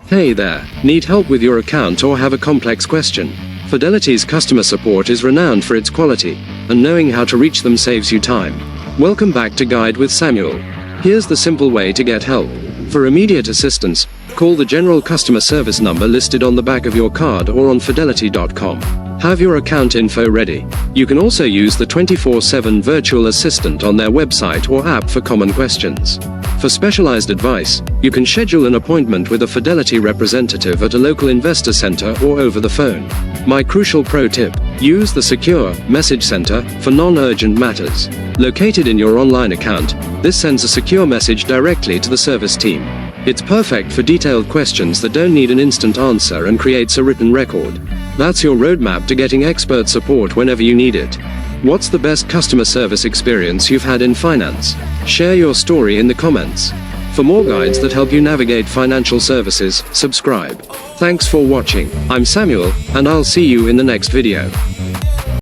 Hey there, need help with your account or have a complex question? Fidelity's customer support is renowned for its quality, and knowing how to reach them saves you time. Welcome back to Guide with Samuel. Here's the simple way to get help. For immediate assistance, call the general customer service number listed on the back of your card or on fidelity.com. Have your account info ready. You can also use the 24/7 virtual assistant on their website or app for common questions. For specialized advice, you can schedule an appointment with a Fidelity representative at a local investor center or over the phone. My crucial pro tip: use the secure message center for non-urgent matters. Located in your online account, this sends a secure message directly to the service team. It's perfect for detailed questions that don't need an instant answer and creates a written record. That's your roadmap to getting expert support whenever you need it. What's the best customer service experience you've had in finance? Share your story in the comments. For more guides that help you navigate financial services, subscribe. Thanks for watching. I'm Samuel, and I'll see you in the next video.